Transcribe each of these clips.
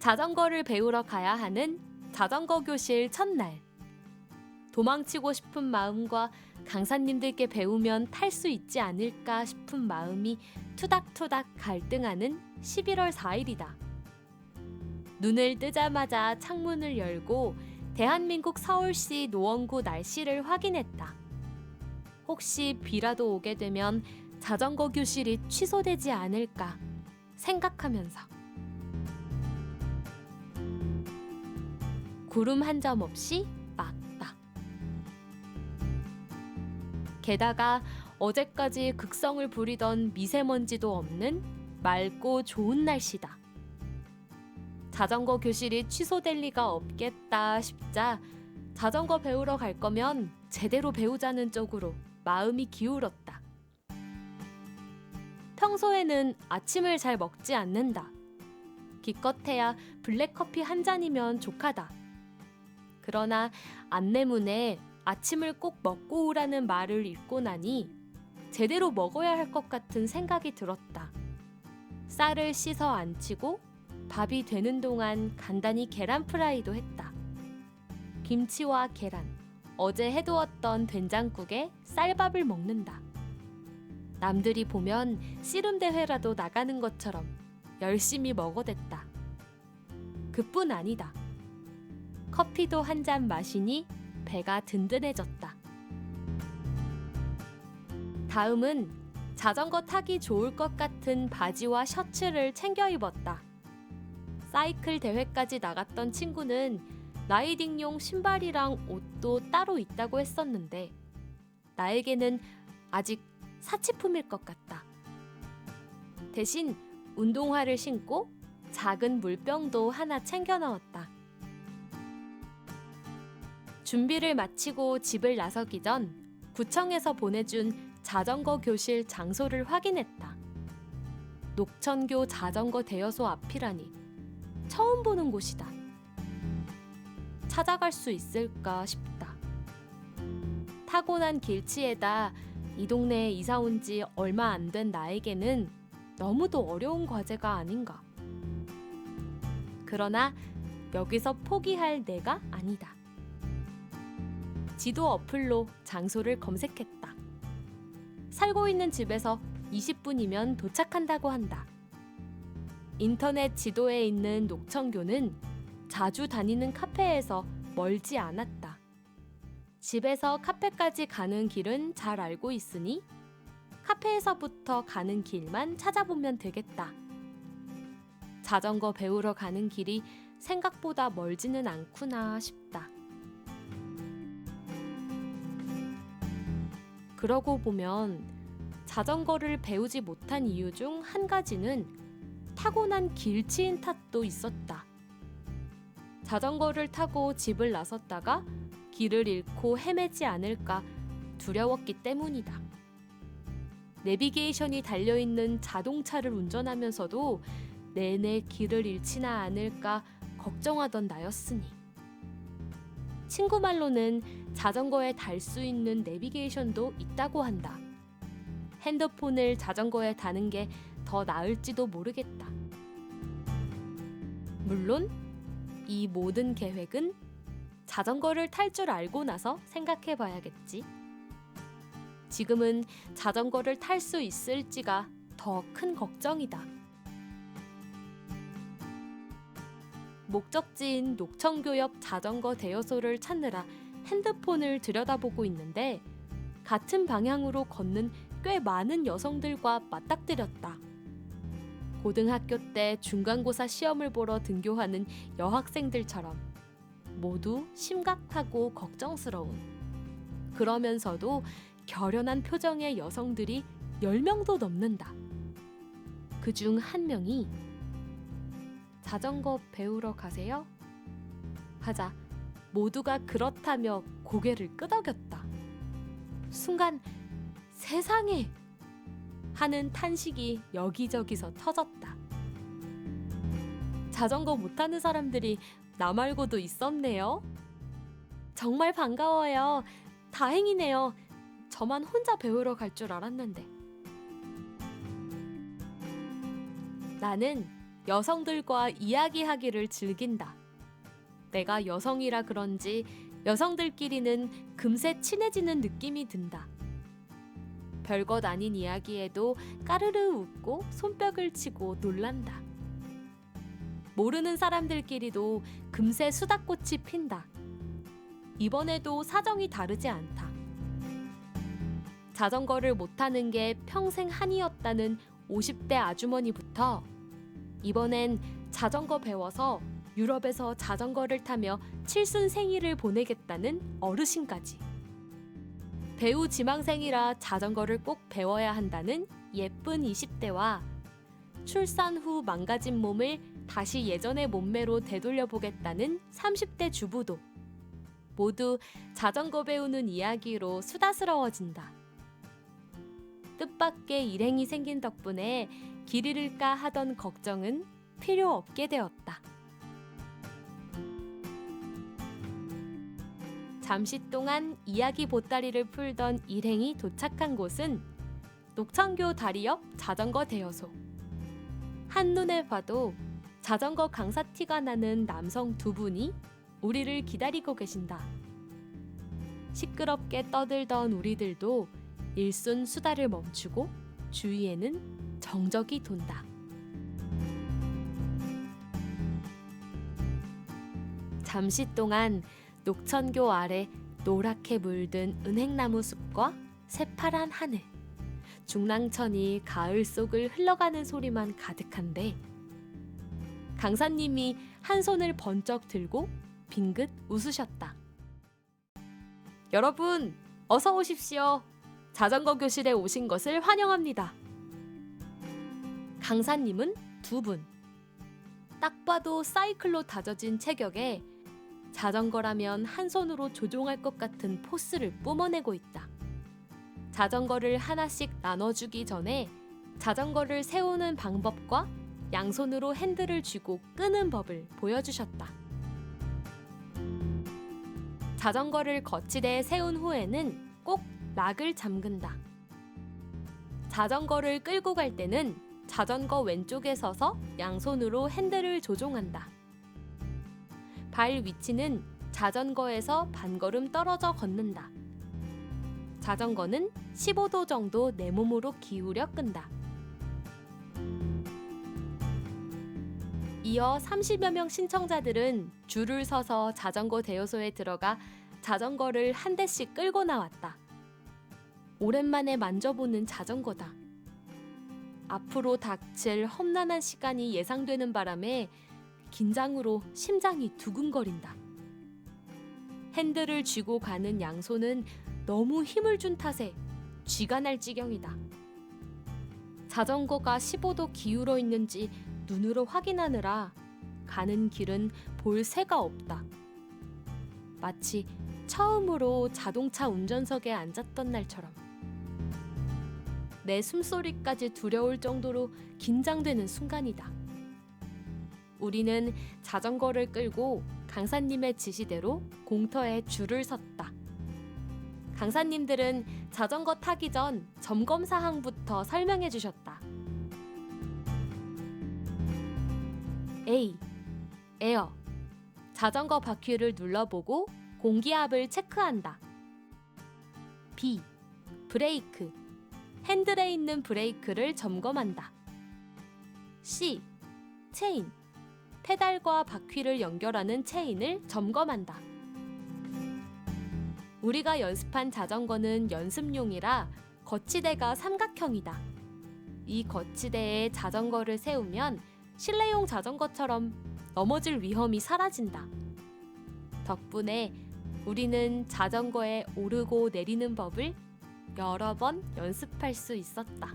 자전거를 배우러 가야 하는 자전거 교실 첫날. 도망치고 싶은 마음과 강사님들께 배우면 탈 수 있지 않을까 싶은 마음이 투닥투닥 갈등하는 11월 4일이다. 눈을 뜨자마자 창문을 열고 대한민국 서울시 노원구 날씨를 확인했다. 혹시 비라도 오게 되면 자전거 교실이 취소되지 않을까 생각하면서 구름 한 점 없이 맑다. 게다가 어제까지 극성을 부리던 미세먼지도 없는 맑고 좋은 날씨다. 자전거 교실이 취소될 리가 없겠다 싶자 자전거 배우러 갈 거면 제대로 배우자는 쪽으로 마음이 기울었다. 평소에는 아침을 잘 먹지 않는다. 기껏해야 블랙커피 한 잔이면 족하다. 그러나 안내문에 아침을 꼭 먹고 오라는 말을 읽고 나니 제대로 먹어야 할 것 같은 생각이 들었다. 쌀을 씻어 안치고 밥이 되는 동안 간단히 계란 프라이도 했다. 김치와 계란, 어제 해두었던 된장국에 쌀밥을 먹는다. 남들이 보면 씨름대회라도 나가는 것처럼 열심히 먹어댔다. 그뿐 아니다. 커피도 한 잔 마시니 배가 든든해졌다. 다음은 자전거 타기 좋을 것 같은 바지와 셔츠를 챙겨 입었다. 사이클 대회까지 나갔던 친구는 라이딩용 신발이랑 옷도 따로 있다고 했었는데 나에게는 아직 사치품일 것 같다. 대신 운동화를 신고 작은 물병도 하나 챙겨 넣었다. 준비를 마치고 집을 나서기 전 구청에서 보내준 자전거 교실 장소를 확인했다. 녹천교 자전거 대여소 앞이라니 처음 보는 곳이다. 찾아갈 수 있을까 싶다. 타고난 길치에다 이 동네에 이사 온 지 얼마 안 된 나에게는 너무도 어려운 과제가 아닌가. 그러나 여기서 포기할 내가 아니다. 지도 어플로 장소를 검색했다. 살고 있는 집에서 20분이면 도착한다고 한다. 인터넷 지도에 있는 녹천교는 자주 다니는 카페에서 멀지 않았다. 집에서 카페까지 가는 길은 잘 알고 있으니 카페에서부터 가는 길만 찾아보면 되겠다. 자전거 배우러 가는 길이 생각보다 멀지는 않구나 싶다. 그러고 보면 자전거를 배우지 못한 이유 중 한 가지는 타고난 길치인 탓도 있었다. 자전거를 타고 집을 나섰다가 길을 잃고 헤매지 않을까 두려웠기 때문이다. 내비게이션이 달려있는 자동차를 운전하면서도 내내 길을 잃지나 않을까 걱정하던 나였으니. 친구 말로는 자전거에 달 수 있는 내비게이션도 있다고 한다. 핸드폰을 자전거에 다는 게 더 나을지도 모르겠다. 물론 이 모든 계획은 자전거를 탈 줄 알고 나서 생각해 봐야겠지. 지금은 자전거를 탈 수 있을지가 더 큰 걱정이다. 목적지인 녹천교 옆 자전거 대여소를 찾느라 핸드폰을 들여다보고 있는데 같은 방향으로 걷는 꽤 많은 여성들과 맞닥뜨렸다. 고등학교 때 중간고사 시험을 보러 등교하는 여학생들처럼 모두 심각하고 걱정스러운, 그러면서도 결연한 표정의 여성들이 10명도 넘는다. 그중 한 명이 자전거 배우러 가세요? 하자 모두가 그렇다며 고개를 끄덕였다. 순간 세상에! 하는 탄식이 여기저기서 터졌다. 자전거 못타는 사람들이 나 말고도 있었네요. 정말 반가워요. 다행이네요. 저만 혼자 배우러 갈 줄 알았는데. 나는 여성들과 이야기하기를 즐긴다. 내가 여성이라 그런지 여성들끼리는 금세 친해지는 느낌이 든다. 별것 아닌 이야기에도 까르르 웃고 손뼉을 치고 놀란다. 모르는 사람들끼리도 금세 수다꽃이 핀다. 이번에도 사정이 다르지 않다. 자전거를 못 타는 게 평생 한이었다는 50대 아주머니부터 이번엔 자전거 배워서 유럽에서 자전거를 타며 칠순 생일을 보내겠다는 어르신까지. 배우 지망생이라 자전거를 꼭 배워야 한다는 예쁜 20대와 출산 후 망가진 몸을 다시 예전의 몸매로 되돌려보겠다는 30대 주부도 모두 자전거 배우는 이야기로 수다스러워진다. 뜻밖의 일행이 생긴 덕분에 길 잃을까 하던 걱정은 필요 없게 되었다. 잠시 동안 이야기 보따리를 풀던 일행이 도착한 곳은 녹천교 다리 옆 자전거 대여소. 한눈에 봐도 자전거 강사 티가 나는 남성 두 분이 우리를 기다리고 계신다. 시끄럽게 떠들던 우리들도 일순 수다를 멈추고 주위에는 정적이 돈다. 잠시 동안 녹천교 아래 노랗게 물든 은행나무 숲과 새파란 하늘, 중랑천이 가을 속을 흘러가는 소리만 가득한데 강사님이 한 손을 번쩍 들고 빙긋 웃으셨다. 여러분, 어서 오십시오. 자전거 교실에 오신 것을 환영합니다. 강사님은 두 분. 딱 봐도 사이클로 다져진 체격에 자전거라면 한 손으로 조종할 것 같은 포스를 뿜어내고 있다. 자전거를 하나씩 나눠주기 전에 자전거를 세우는 방법과 양손으로 핸들을 쥐고 끄는 법을 보여주셨다. 자전거를 거치대에 세운 후에는 꼭 락을 잠근다. 자전거를 끌고 갈 때는 자전거 왼쪽에 서서 양손으로 핸들을 조종한다. 발 위치는 자전거에서 반걸음 떨어져 걷는다. 자전거는 15도 정도 내 몸으로 기울여 끈다. 이어 30여 명 신청자들은 줄을 서서 자전거 대여소에 들어가 자전거를 한 대씩 끌고 나왔다. 오랜만에 만져보는 자전거다. 앞으로 닥칠 험난한 시간이 예상되는 바람에 긴장으로 심장이 두근거린다. 핸들을 쥐고 가는 양손은 너무 힘을 준 탓에 쥐가 날 지경이다. 자전거가 15도 기울어 있는지 눈으로 확인하느라 가는 길은 볼 새가 없다. 마치 처음으로 자동차 운전석에 앉았던 날처럼. 내 숨소리까지 두려울 정도로 긴장되는 순간이다. 우리는 자전거를 끌고 강사님의 지시대로 공터에 줄을 섰다. 강사님들은 자전거 타기 전 점검 사항부터 설명해 주셨다. A. 에어. 자전거 바퀴를 눌러보고 공기압을 체크한다. B. 브레이크. 핸들에 있는 브레이크를 점검한다. C. 체인. 페달과 바퀴를 연결하는 체인을 점검한다. 우리가 연습한 자전거는 연습용이라 거치대가 삼각형이다. 이 거치대에 자전거를 세우면 실내용 자전거처럼 넘어질 위험이 사라진다. 덕분에 우리는 자전거에 오르고 내리는 법을 여러 번 연습할 수 있었다.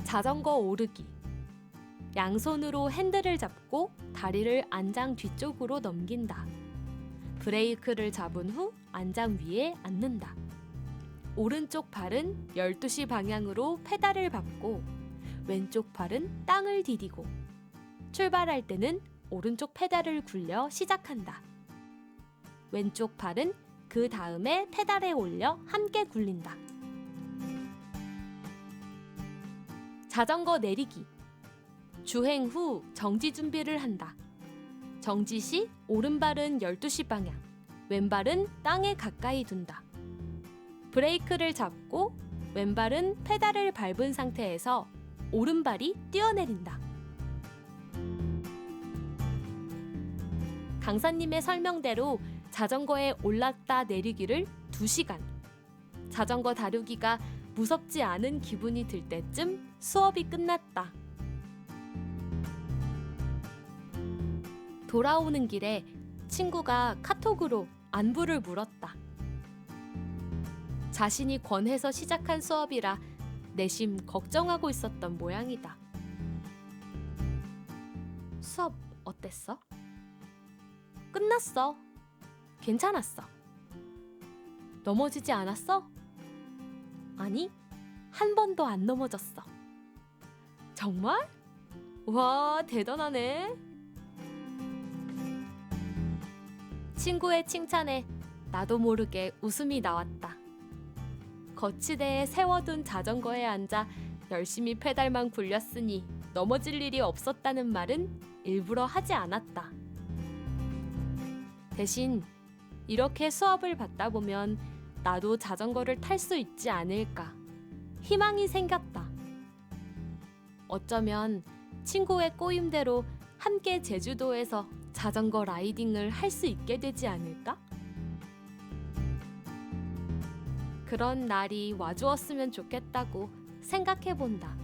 자전거 오르기. 양손으로 핸들을 잡고 다리를 안장 뒤쪽으로 넘긴다. 브레이크를 잡은 후 안장 위에 앉는다. 오른쪽 발은 12시 방향으로 페달을 밟고 왼쪽 발은 땅을 디디고 출발할 때는 오른쪽 페달을 굴려 시작한다. 왼쪽 발은 그 다음에 페달에 올려 함께 굴린다. 자전거 내리기. 주행 후 정지 준비를 한다. 정지 시 오른발은 12시 방향, 왼발은 땅에 가까이 둔다. 브레이크를 잡고 왼발은 페달을 밟은 상태에서 오른발이 뛰어내린다. 강사님의 설명대로 자전거에 올랐다 내리기를 2시간. 자전거 다루기가 무섭지 않은 기분이 들 때쯤 수업이 끝났다. 돌아오는 길에 친구가 카톡으로 안부를 물었다. 자신이 권해서 시작한 수업이라 내심 걱정하고 있었던 모양이다. 수업 어땠어? 끝났어. 괜찮았어. 넘어지지 않았어? 아니, 한 번도 안 넘어졌어. 정말? 와, 대단하네. 친구의 칭찬에 나도 모르게 웃음이 나왔다. 거치대에 세워둔 자전거에 앉아 열심히 페달만 굴렸으니 넘어질 일이 없었다는 말은 일부러 하지 않았다. 대신 이렇게 수업을 받다 보면 나도 자전거를 탈 수 있지 않을까 희망이 생겼다. 어쩌면 친구의 꼬임대로 함께 제주도에서 자전거 라이딩을 할 수 있게 되지 않을까? 그런 날이 와주었으면 좋겠다고 생각해 본다.